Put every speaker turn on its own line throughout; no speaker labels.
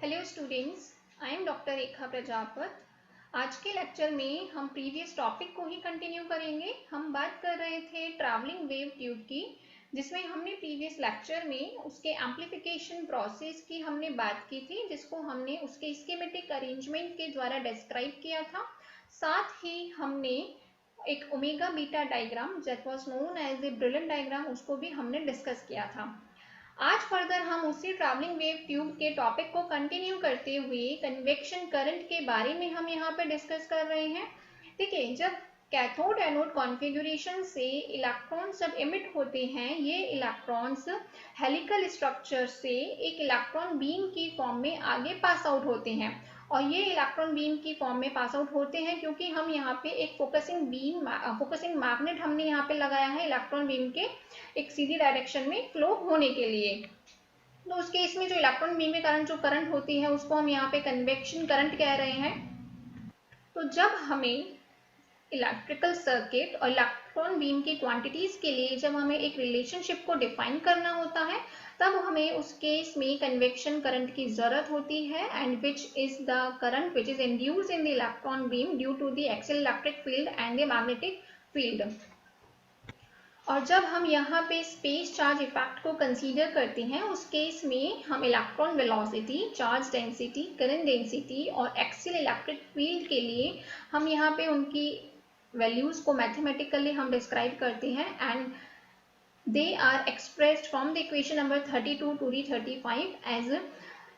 Hello students, I am doctor Rekha Prajapat. आज के lecture में हम प्रीवियस टॉपिक को ही कंटिन्यू करेंगे। हम बात कर रहे थे ट्रैवलिंग वेव ट्यूब की, जिसमें हमने प्रीवियस लेक्चर में उसके एम्प्लीफिकेशन प्रोसेस की हमने बात की थी, जिसको हमने उसके स्कीमेटिक अरेंजमेंट के द्वारा डिस्क्राइब किया था। साथ ही हमने एक omega beta diagram that was known as a Brillouin diagram, उसको भी हमने डिस्कस किया था। आज फर्दर हम उसी ट्रैवलिंग वेव ट्यूब के टॉपिक को कंटिन्यू करते हुए कन्वेक्शन करंट के बारे में हम यहाँ पे डिस्कस कर रहे हैं। ठीक है, जब कैथोड एनोड कॉन्फ़िगरेशन से इलेक्ट्रॉन्स जब इमिट होते हैं, ये इलेक्ट्रॉन्स हेलिकल स्ट्रक्चर से एक इलेक्ट्रॉन बीम की फॉर्म में आगे पास आउट होते हैं। और ये इलेक्ट्रॉन बीम की फॉर्म में पास आउट होते हैं क्योंकि हम यहाँ पे एक फोकसिंग मैग्नेट हमने यहाँ पे लगाया है इलेक्ट्रॉन बीम के एक सीधी डायरेक्शन में फ्लो होने के लिए। तो उस केस में जो इलेक्ट्रॉन बीम के कारण जो करंट होती है उसको हम यहाँ पे कन्वेक्शन करंट कह रहे हैं। तो जब हमें इलेक्ट्रिकल सर्किट और इलेक्ट्रॉन बीम की क्वांटिटीज के लिए जब हमें एक रिलेशनशिप को डिफाइन करना होता है, तब हमें उस केस में कन्वेक्शन करंट की जरूरत होती है, and which is the current which is induced in the electron beam due to the axial electric field and the magnetic field. और जब हम यहाँ पे स्पेस चार्ज इफेक्ट को कंसीडर करते हैं, उस केस में हम electron velocity, charge density, current density और एक्सियल इलेक्ट्रिक फील्ड के लिए हम यहाँ पे उनकी वैल्यूज को मैथमेटिकली हम डिस्क्राइब करते हैं, and they are expressed from the equation number 32 to the 35 as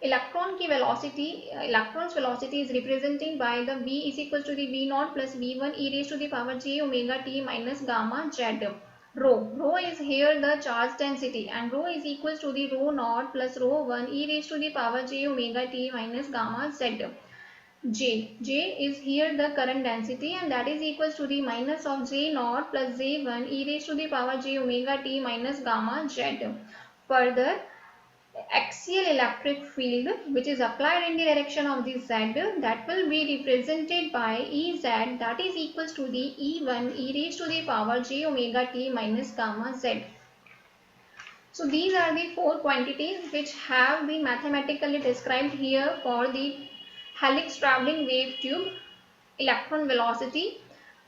electron की velocity, electrons velocity is represented by the v is equal to the v naught plus v1 e raised to the power j omega t minus gamma z. Rho is here the charge density, and rho is equals to the rho naught plus rho 1 e raised to the power j omega t minus gamma z. J is here the current density, and that is equals to the minus of j naught plus j1 e raised to the power j omega t minus gamma z. Further, axial electric field which is applied in the direction of the z, that will be represented by Ez, that is equals to the E1 e raised to the power j omega t minus gamma z. So these are the four quantities which have been mathematically described here for the helix traveling wave tube: electron velocity,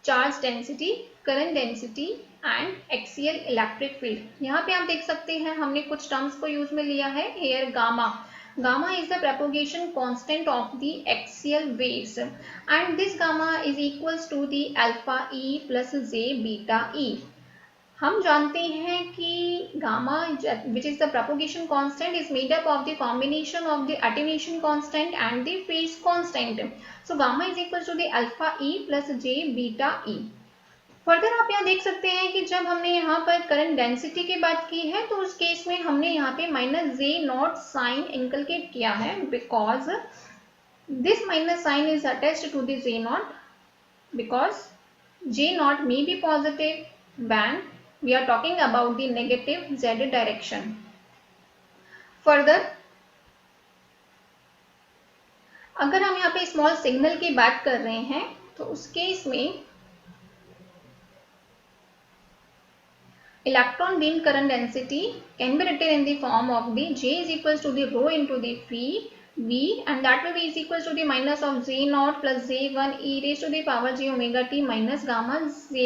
charge density, current density and axial electric field. यहाँ पे आप देख सकते हैं हमने कुछ terms को use में लिया है। Here gamma is the propagation constant of the axial waves, and this gamma is equals to the alpha E plus J beta E. हम जानते हैं कि gamma which is the propagation constant is made up of the combination of the attenuation constant and the phase constant. So gamma is equals to the alpha E plus J beta E. Further आप यहाँ देख सकते हैं कि जब हमने यहाँ पर करंट डेंसिटी की बात की है, तो उस केस में हमने यहाँ पे minus J not sign inculcate किया है, because this minus sign is attached to the J not, because J not may be positive when we are talking about the negative Z direction. Further, अगर हम यहाँ पे small signal की बात कर रहे हैं, तो उस केस में electron beam current density can be written in the form of the J is equals to the rho into the V, and that will be is equals to the minus of J naught plus J1 e raised to the power j omega t minus gamma z.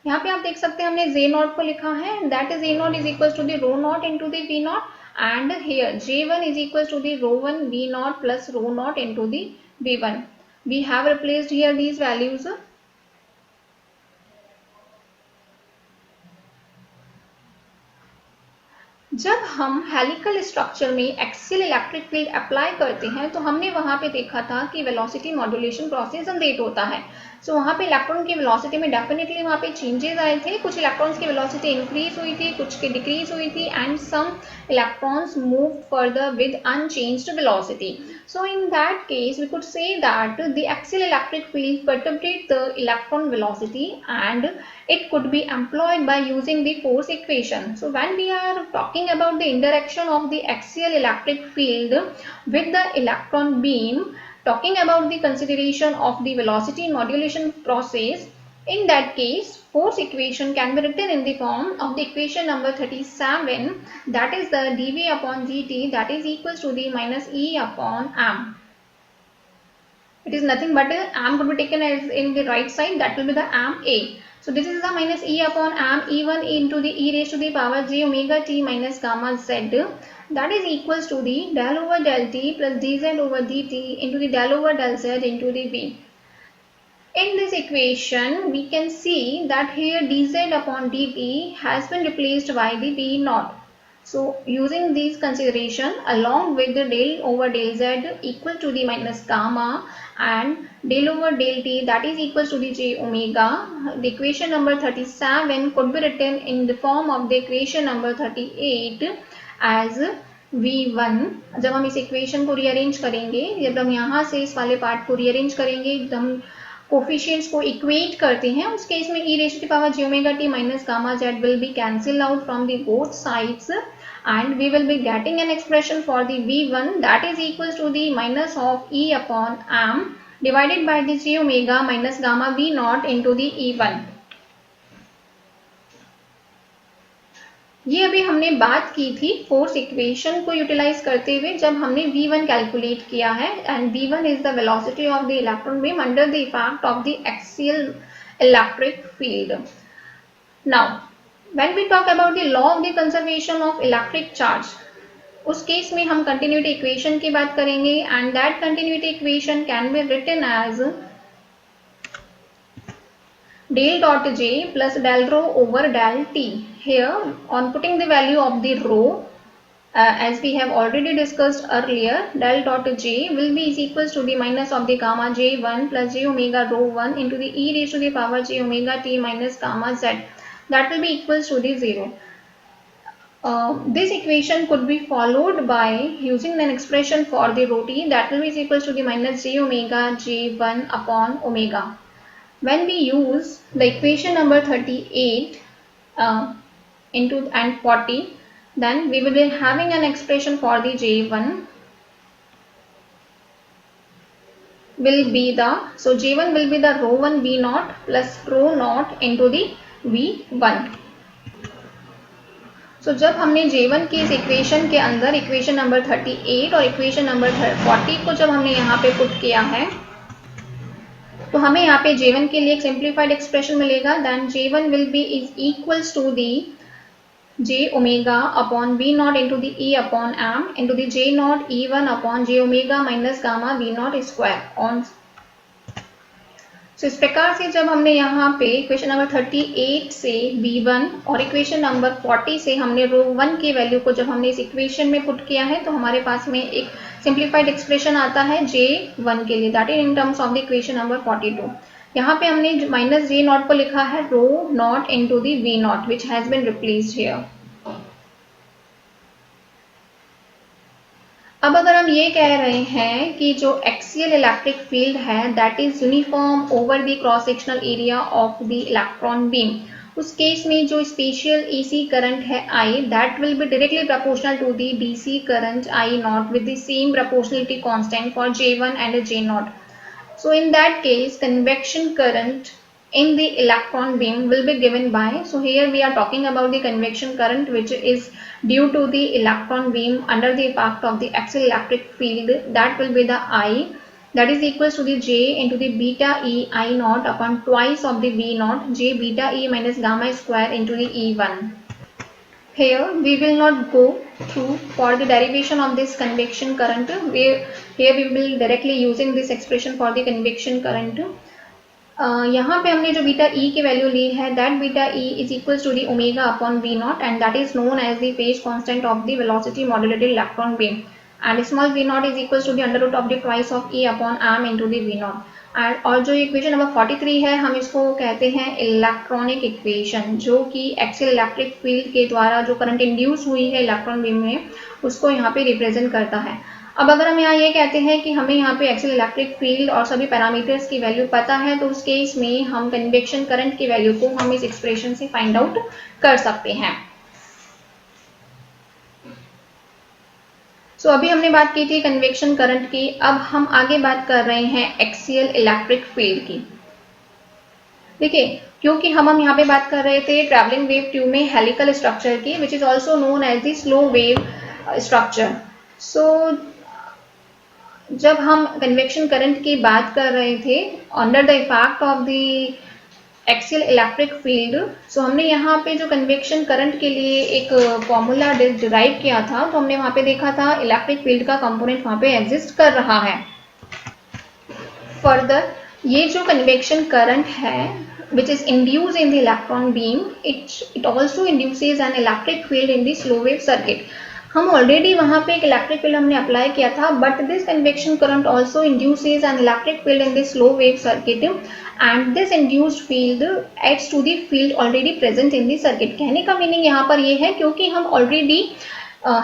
यहाँ पे आप देख सकते हैं हमने J naught को लिखा है, and that is J naught is equals to the rho naught into the V naught, and here J1 is equals to the rho 1 V naught plus rho naught into the V1. We have replaced here these values. जब हम helical structure में axial electric field apply करते हैं, तो हमने वहां पे देखा था कि वेलोसिटी मॉड्यूलेशन प्रोसेस जनरेट होता है। सो वहां पे इलेक्ट्रॉन की वेलोसिटी में डेफिनेटली वहां पे चेंजेस आए थे। कुछ इलेक्ट्रॉन्स की वेलोसिटी इंक्रीज हुई थी, कुछ की डिक्रीज हुई थी, and some electrons move further with unchanged velocity. So in that case, we could say that the axial electric field perturbates the electron velocity, and it could be employed by using the force equation. So when we are talking about the interaction of the axial electric field with the electron beam, talking about the consideration of the velocity modulation process, In that case, force equation can be written in the form of the equation number 37, that is the dV upon dt, that is equals to the minus E upon m. It is nothing but m could be taken as in the right side, that will be the m a. So this is the minus E upon m E1 into the e raised to the power j omega t minus gamma z, that is equals to the del over del t plus dz over dt into the del over del z into the v. In this equation, we can see that here dz upon dt has been replaced by the v naught. So, using these consideration along with the del over del z equal to the minus gamma and del over del t that is equal to the j omega, the equation number 37 could be written in the form of the equation number 38 as V1. जब हम इस equation को rearrange करेंगे, जब हम यहाँ से इस वाले पार्ट को रीअरेंज करेंगे, हम कोफिशिएंट्स को इक्वेट करते हैं, उस केस में e raised to the power j omega t minus gamma z will be cancelled out from the both sides and we will be getting an expression for the v1 that is equals to the minus of e upon m divided by the j omega minus gamma v naught into the e1. ये अभी हमने बात की थी force equation को utilise करते हुए जब हमने v1 कैलकुलेट किया है, and v1 is the velocity of the electron beam under the effect of the axial electric field. Now when we talk about the law of the conservation of electric charge, उस case में हम continuity equation की बात करेंगे and that continuity equation can be written as del dot j plus del rho over del t. Here on putting the value of the rho, as we have already discussed earlier, del dot j will be is equals to the minus of the gamma j1 plus j omega rho 1 into the e raised to the power j omega t minus gamma z, that will be equals to the 0. This equation could be followed by using an expression for the rho t, that will be is equals to the minus j omega j1 upon omega. When we use the equation number 38 into and 40, then we will be having an expression for the j1 will be the, so j1 will be the rho 1 v naught plus rho naught into the v1. So जब हमने j1 की इस equation के अंदर equation number 38 और equation number 40 को जब हमने यहाँ पे पुट किया है, तो हमें यहाँ पे J1 के लिए एक सिंप्लीफाइड एक्सप्रेशन मिलेगा. Then J1 will be is equals to the J omega upon V not into the E upon M into the J not E1 upon J omega minus gamma V not square on. So इस प्रकार से जब हमने यहाँ पे equation number 38 से V1 और equation number 40 से हमने रो 1 की वैल्यू को जब हमने इस इक्वेशन में पुट किया है, तो हमारे पास में एक सिंप्लीफाइड एक्सप्रेशन आता है J1 के लिए, that is in terms of the equation number 42. यहाँ पे हमने माइनस J नॉट को लिखा है rho not into the V not which has been replaced here. अब अगर हम ये कह रहे हैं कि जो एक्सियल इलेक्ट्रिक फील्ड है that is uniform over the cross sectional area of the electron beam, उस केस में जो स्पेशल AC करंट है I that will be directly proportional to the DC current I not with the same proportionality constant for J1 and J not. So in that case convection current in the electron beam will be given by, so here we are talking about the convection current which is due to the electron beam under the impact of the axial electric field, that will be the I, that is equals to the J into the beta E I naught upon twice of the V naught J beta E minus gamma square into the E1. Here we will not go through for the derivation of this convection current. Here we will directly using this expression for the convection current. यहाँ पे हमने जो beta E की value ली है, that beta E is equals to the omega upon V not and that is known as the phase constant of the velocity modulated electron beam, and small V not is equals to the under root of the twice of E upon M into the V not. और जो equation number 43 है, हम इसको कहते हैं electronic equation, जो कि axial electric field के द्वारा जो करंट इंड्यूस हुई है इलेक्ट्रॉन बीम में उसको यहाँ पे रिप्रेजेंट करता है. अब अगर हम यहाँ ये कहते हैं कि हमें यहाँ पे एक्सियल इलेक्ट्रिक फील्ड और सभी पैरामीटर्स की वैल्यू पता है, तो उस केस में हम कन्वेक्शन करंट की वैल्यू को हम इस एक्सप्रेशन से फाइंड आउट कर सकते हैं. सो अभी हमने बात की थी कन्वेक्शन करंट की, अब हम आगे बात कर रहे हैं एक्सियल इलेक्ट्रिक फील्ड की. देखिए, क्योंकि हम यहाँ पे बात कर रहे थे ट्रैवलिंग वेव ट्यूब में हेलिकल स्ट्रक्चर की, which is also known as the slow wave structure. So जब हम कन्वेक्शन करंट की बात कर रहे थे under the effect of the axial electric field, so हमने यहाँ पे जो कन्वेक्शन करंट के लिए एक फॉर्मूला डिराइव किया था, तो हमने वहाँ पे देखा था इलेक्ट्रिक फील्ड का कंपोनेंट वहाँ पे एग्जिस्ट कर रहा है। फर्दर ये जो कन्वेक्शन करंट है which is induced in the electron beam, it also induces an electric field in the slow wave circuit. हम ऑलरेडी वहाँ पे एक इलेक्ट्रिक फील्ड हमने अप्लाई किया था, but this convection current also induces an electric field in the slow wave circuit and this induced field adds to the field already present in the circuit. कहने का meaning यहाँ पर ये है क्योंकि हम ऑलरेडी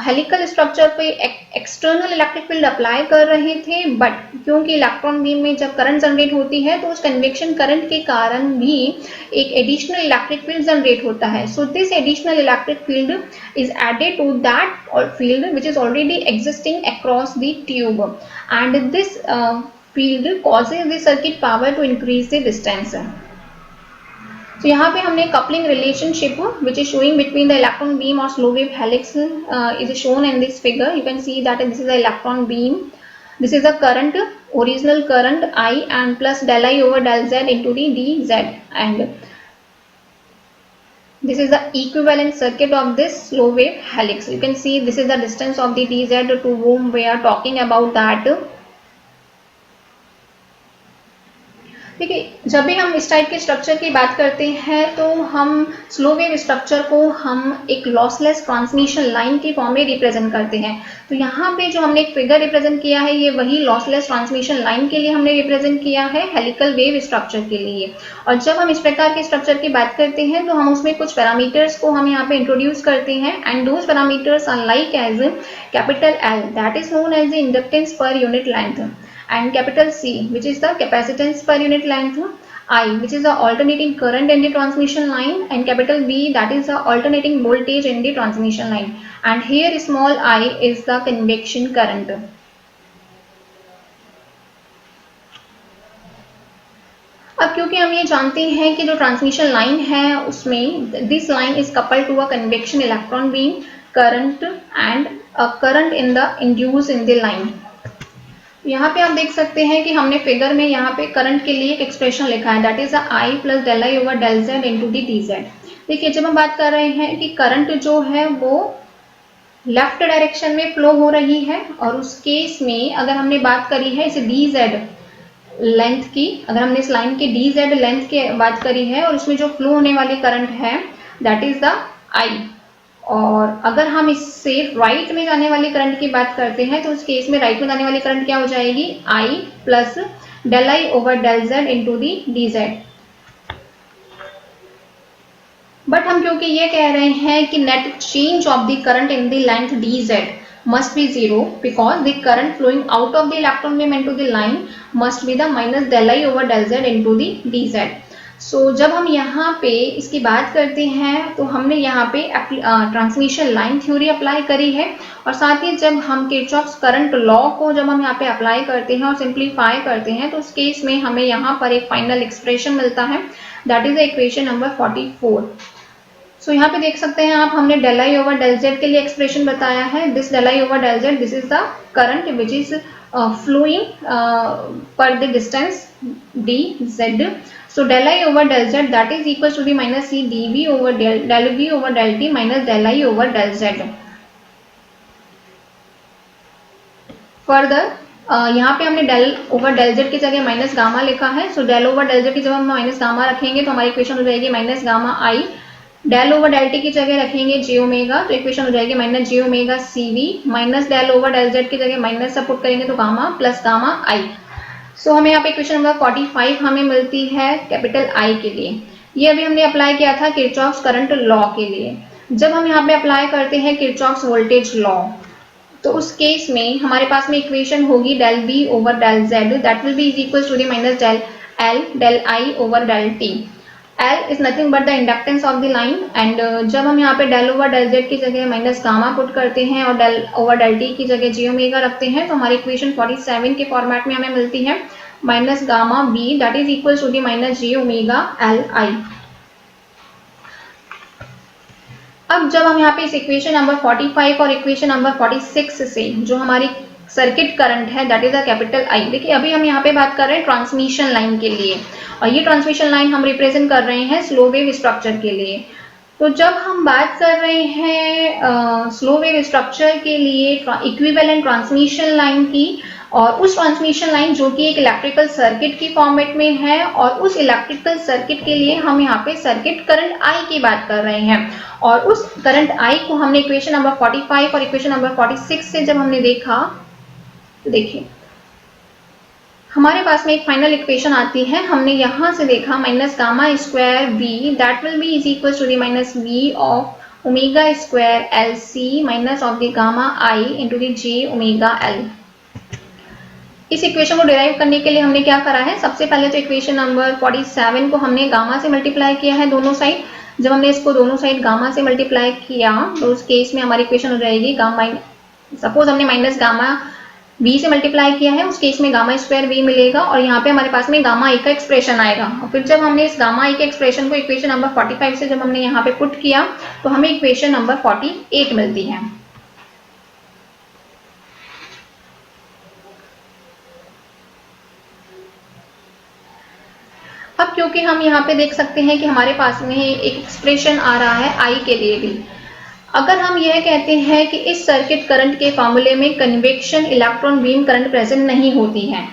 हेलिकल स्ट्रक्चर पे external electric field apply कर रहे थे, बट क्योंकि इलेक्ट्रॉन बीम में जब करंट जनरेट होती है तो उस कन्वेक्शन करंट के कारण भी एक एडिशनल इलेक्ट्रिक फील्ड जनरेट होता है। So this additional electric field is added to that field which is already existing across the tube and this field causes the circuit power to increase the distance. तो यहाँ पे हमने coupling relationship which is showing between the electron beam और slow wave helix is shown in this figure. You can see that this is the electron beam, this is the current, original current I and plus del I over del Z into the dz, and this is the equivalent circuit of this slow wave helix. You can see this is the distance of the dz to whom we are talking about that. देखिए, जब भी हम इस type के structure की बात करते हैं तो हम स्लो वेव स्ट्रक्चर को हम एक लॉसलेस ट्रांसमिशन लाइन की फॉर्म में रिप्रेजेंट करते हैं। तो यहाँ पे जो हमने एक फिगर रिप्रेजेंट किया है ये वही लॉसलेस ट्रांसमिशन लाइन के लिए हमने रिप्रेजेंट किया है हेलिकल वेव स्ट्रक्चर के लिए। और जब हम इस प्रकार के स्ट्रक्चर की बात करते हैं तो हम उसमें कुछ पैरामीटर्स को हम यहाँ पे इंट्रोड्यूस करते हैं and those parameters are like as capital L that is known as the inductance per unit length, and capital C which is the capacitance per unit length, I which is the alternating current in the transmission line, and capital V that is the alternating voltage in the transmission line, and here small I is the convection current. अब क्योंकि हम ये जानते हैं कि जो transmission line है उसमें this line is coupled to a convection electron beam current and a current in the induce in the line. यहाँ पे आप देख सकते हैं कि हमने फिगर में यहाँ पे करंट के लिए एक एक्सप्रेशन लिखा है that is I plus del I over del Z into the dz। देखिए, जब हम बात कर रहे हैं कि करंट जो है वो लेफ्ट डायरेक्शन में फ्लो हो रही है और उस केस में अगर हमने बात करी है इस dz लेंथ की, अगर हमने इस लाइन के dz लेंथ की बात करी है और उसमें जो फ्लो होने वाली करंट है दैट इज द I, और अगर हम इससे राइट में जाने वाली करंट की बात करते हैं तो उस केस में राइट में जाने वाली करंट क्या हो जाएगी I plus del I over del Z into the dz। But हम क्योंकि ये कह रहे हैं कि net change of the current in the length dz must be 0 because the current flowing out of the electron beam into the line must be the minus del I over del Z into the dz। सो जब हम यहाँ पे इसकी बात करते हैं तो हमने यहाँ पे ट्रांसमिशन लाइन थ्योरी अप्लाई करी है और साथ ही जब हम किरचॉफ्स करंट लॉ को जब हम यहाँ पे अप्लाई करते हैं और सिंप्लीफाई करते हैं तो उस केस में हमें यहाँ पर एक फाइनल एक्सप्रेशन मिलता है that is the equation number 44। सो यहाँ पे देख सकते हैं आप, हमने del I over del Z के लिए एक्सप्रेशन बताया है। This del I over del Z this is the current which is flowing per the distance dz. So del I over del Z that is equals to the minus C dV over del V over del T minus del I over del Z. Further यहाँ पे हमने del over del Z की जगह minus gamma लिखा है। सो del over del Z की जब हम माइनस गामा रखेंगे तो हमारी इक्वेशन हो जाएगी minus gamma I। Del over del T की जगह रखेंगे जे ओमेगा तो इक्वेशन हो जाएगी minus J omega C V, minus del over del Z की जगह माइनस सपोर्ट करेंगे तो gamma plus gamma I. So हमें यहाँ पे इक्वेशन नंबर 45 हमें मिलती है कैपिटल आई के लिए। ये अभी हमने अप्लाई किया था किरचॉफ्स करंट लॉ के लिए। जब हम यहाँ पे अप्लाई करते हैं किरचॉफ्स वोल्टेज लॉ तो उस केस में हमारे पास में इक्वेशन होगी del B over del Z that will be is equal to the minus del L del I over del T. L is nothing but the inductance of the line and जब हम यहाँ पे del over del z की जगह minus gamma put करते हैं और del over del t की जगह j ओमेगा रखते हैं तो हमारी इक्वेशन 47 के फॉर्मेट में हमें मिलती है minus gamma b that is equals to the minus j omega li. अब जब हम यहाँ पे इस इक्वेशन नंबर 45 और इक्वेशन नंबर 46 से जो हमारी सर्किट करंट है that is a capital I, देखिए अभी हम यहाँ पे बात कर रहे हैं ट्रांसमिशन लाइन के लिए और ये ट्रांसमिशन लाइन हम रिप्रेजेंट कर रहे हैं स्लो वेव स्ट्रक्चर के लिए। तो जब हम बात कर रहे हैं स्लो वेव स्ट्रक्चर के लिए इक्विवेलेंट ट्रांसमिशन लाइन की और उस ट्रांसमिशन लाइन जो कि एक इलेक्ट्रिकल सर्किट की फॉर्मेट में है और उस इलेक्ट्रिकल सर्किट के लिए हम यहाँ पे सर्किट करंट आई की बात कर रहे हैं और उस करंट आई को हमने इक्वेशन नंबर 45 और इक्वेशन नंबर 46 से जब हमने देखा तो देखिए हमारे पास में एक फाइनल इक्वेशन आती है, हमने यहां से देखा minus gamma square V that will be is equal to the minus V of omega square L C minus of the gamma I into the J omega L. इस इक्वेशन को derive करने के लिए हमने क्या करा है, सबसे पहले तो इक्वेशन नंबर 47 को हमने गामा से मल्टीप्लाई किया है दोनों साइड। जब हमने इसको दोनों साइड गामा से मल्टीप्लाई किया तो उस केस में हमारी इक्वेशन हो जाएगी गामा, सपोज हमने माइनस गामा v से मल्टीप्लाई किया है, उस केस में गामा स्क्वायर v मिलेगा और यहाँ पे हमारे पास में गामा i का एक्सप्रेशन आएगा। और फिर जब हमने इस गामा i के एक्सप्रेशन को इक्वेशन नंबर 45 से जब हमने यहाँ पे पुट किया तो हमें इक्वेशन नंबर 48 मिलती है। अब क्योंकि हम यहाँ पे देख सकते हैं कि हमारे पास में एक एक्सप्रेशन आ रहा है i के लिए भी, अगर हम यह कहते हैं कि इस सर्किट करंट के फॉर्मूले में convection electron beam current present नहीं होती है,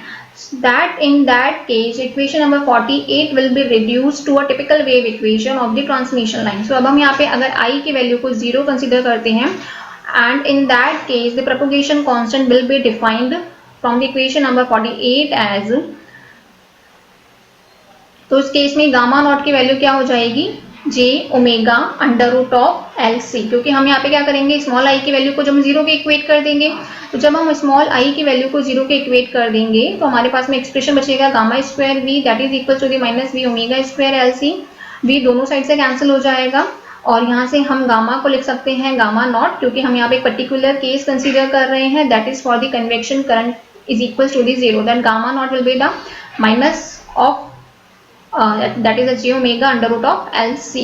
that in that case equation number 48 will be reduced to a typical wave equation of the transmission line। So अब हम यहाँ पे अगर I की वैल्यू को 0 कंसीडर करते हैं and in that case the propagation constant will be defined from the equation number 48 as, तो उस केस में गामा नॉट की वैल्यू क्या हो जाएगी J omega under root of L C, क्योंकि हम यहाँ पे क्या करेंगे स्मॉल आई की वैल्यू को जब हम 0 के इक्वेट कर देंगे, तो जब हम स्मॉल आई की वैल्यू को 0 के इक्वेट कर देंगे तो हमारे पास में एक्सप्रेशन बचेगा gamma square V that is equal to the minus V omega square L C. V दोनों साइड से कैंसिल हो जाएगा और यहाँ से हम गामा को लिख सकते हैं गामा नॉट, क्योंकि हम यहाँ पे एक पर्टिकुलर केस कंसीडर कर रहे हैं that is for the convection current is equal to the 0, then gamma naught will be the minus of that is j omega under root of L C.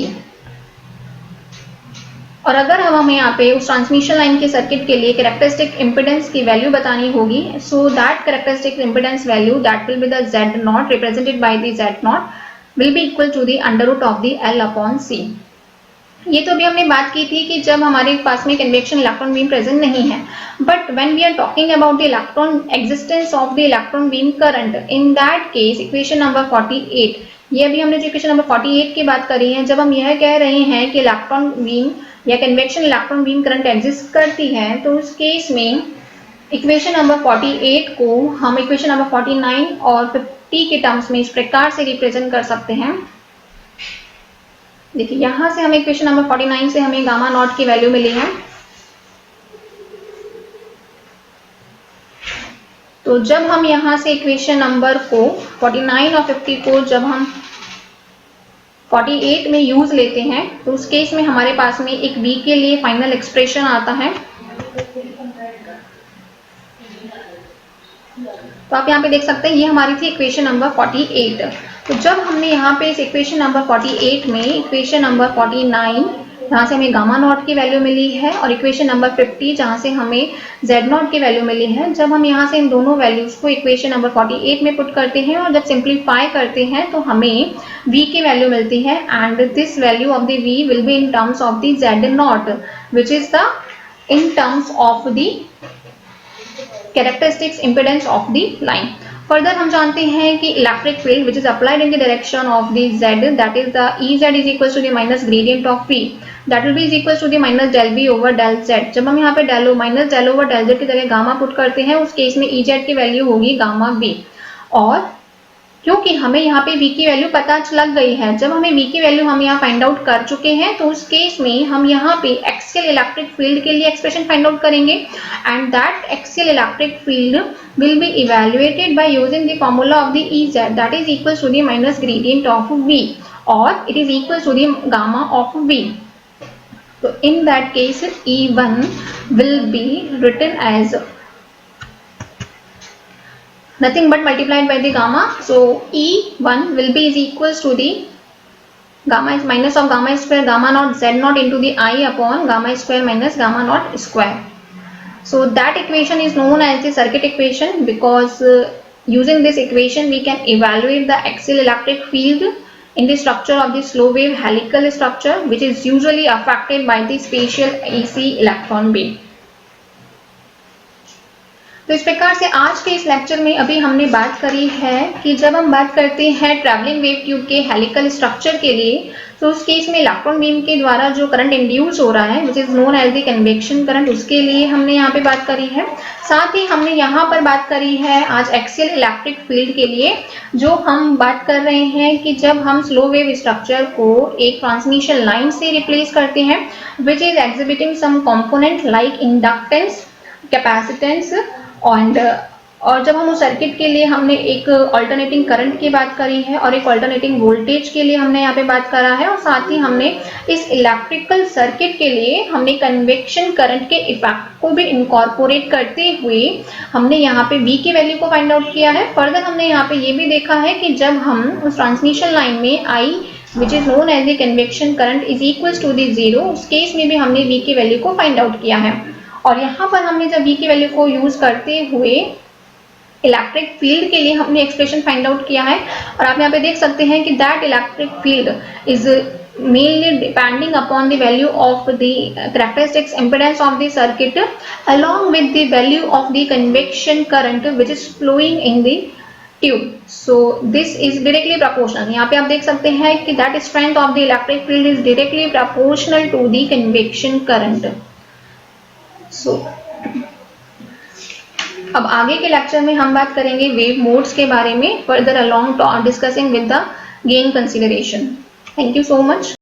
और अगर हम हमें यहाँ पे उस ट्रांसमिशन लाइन के सर्किट के लिए कैरेक्टरिस्टिक इम्पिडेंस की वैल्यू बतानी होगी, so that characteristic impedance value that will be the Z naught represented by the Z naught will be equal to the under root of the L upon C। ये तो अभी हमने बात की थी कि जब हमारे पास में कन्वेक्शन इलेक्ट्रॉन बीम प्रेजेंट नहीं है, but when we are talking about the electron existence of the electron beam current, in that case equation number 48, ये अभी हमने जो इक्वेशन नंबर 48 की बात करी है, जब हम यह कह रहे हैं कि इलेक्ट्रॉन बीम या convection electron beam current exist करती है, तो उस केस में इक्वेशन नंबर 48 को हम इक्वेशन नंबर 49 और 50 के टर्म्स में इस प्रकार से रिप्रेजेंट कर सकते हैं। देखिए यहां से हमें इक्वेशन नंबर 49 से हमें गामा नॉट की वैल्यू मिली है, तो जब हम यहां से इक्वेशन नंबर को 49 और 50 को जब हम 48 में यूज लेते हैं तो उस केस में हमारे पास में एक v के लिए फाइनल एक्सप्रेशन आता है। तो आप यहाँ पे देख सकते हैं ये हमारी थी इक्वेशन नंबर 48। तो जब हमने यहाँ पे इस इक्वेशन नंबर 48 में इक्वेशन नंबर 49 जहाँ से हमें गामा नॉट की वैल्यू मिली है और इक्वेशन नंबर 50 जहाँ से हमें z नॉट की वैल्यू मिली है, जब हम यहाँ से इन दोनों वैल्यूज को इक्वेशन नंबर 48 में पुट करते हैं और जब सिंप्लीफाई करते हैं तो हमें v की वैल्यू मिलती है and this value of the v will be in terms of the z naught which is the in terms of the characteristics impedance of the line. Further हम जानते हैं कि electric field which is applied in the direction of the z that is the Ez is equal to the minus gradient of v that will be is equal to the minus del v over del z। जब हम यहाँ पे minus del over del z की जगह gamma put करते हैं उस case में Ez की वैल्यू होगी गामा v, और क्योंकि हमें यहाँ पे v की वैल्यू पता लग गई है, जब हमें v की वैल्यू हम यहाँ फाइंड आउट कर चुके हैं तो उस केस में हम यहाँ पे एक्सियल इलेक्ट्रिक फील्ड के लिए एक्सप्रेशन फाइंड आउट करेंगे and that axial electric field will be evaluated by using the formula of the Ez that is equal to the minus gradient of V or it is equal to the gamma of V. So in that case E1 will be written as nothing but multiplied by the gamma. So E1 will be is equals to the gamma is minus of gamma square gamma naught z naught into the I upon gamma square minus gamma naught square. So that equation is known as the circuit equation, because using this equation we can evaluate the axial electric field in the structure of the slow wave helical structure, which is usually affected by the spatial AC electron beam. तो इस प्रकार से आज के इस lecture में अभी हमने बात करी है कि जब हम बात करते हैं ट्रैवलिंग वेव ट्यूब के हेलिकल स्ट्रक्चर के लिए, तो उस केस में इलेक्ट्रॉन बीम के द्वारा जो करंट इंड्यूस हो रहा है which is known as the convection current, उसके लिए हमने यहाँ पे बात करी है। साथ ही हमने यहाँ पर बात करी है आज एक्सियल इलेक्ट्रिक फील्ड के लिए, जो हम बात कर रहे हैं कि जब हम स्लो वेव स्ट्रक्चर को एक ट्रांसमिशन लाइन से रिप्लेस करते हैं which is exhibiting some component like inductance, capacitance और जब हम उस सर्किट के लिए हमने एक अल्टरनेटिंग करंट की बात करी है और एक अल्टरनेटिंग वोल्टेज के लिए हमने यहाँ पे बात करा है, और साथ ही हमने इस इलेक्ट्रिकल सर्किट के लिए हमने कन्वेक्शन करंट के इफेक्ट को भी इनकॉर्पोरेट करते हुए हमने यहाँ पे V की वैल्यू को फाइंड आउट किया है। फर्दर हमने यहाँ पे ये भी देखा है कि जब हम उस ट्रांसमिशन लाइन में I which is known as the convection current is equals to the 0, उस केस में भी हमने V की वैल्यू को फाइंड आउट किया है। और यहाँ पर हमने जब V की वैल्यू को यूज करते हुए इलेक्ट्रिक फील्ड के लिए हमने एक्सप्रेशन फाइंड आउट किया है, और आप यहाँ पे देख सकते हैं कि that electric field is mainly depending upon the value of the characteristics impedance of the circuit along with the value of the convection current which is flowing in the tube. So this is directly proportional. यहाँ पे आप देख सकते हैं कि that strength of the electric field is directly proportional to the convection current. So अब आगे के लेक्चर में हम बात करेंगे वेव मोड्स के बारे में, further along discussing with the gain consideration. Thank you so much.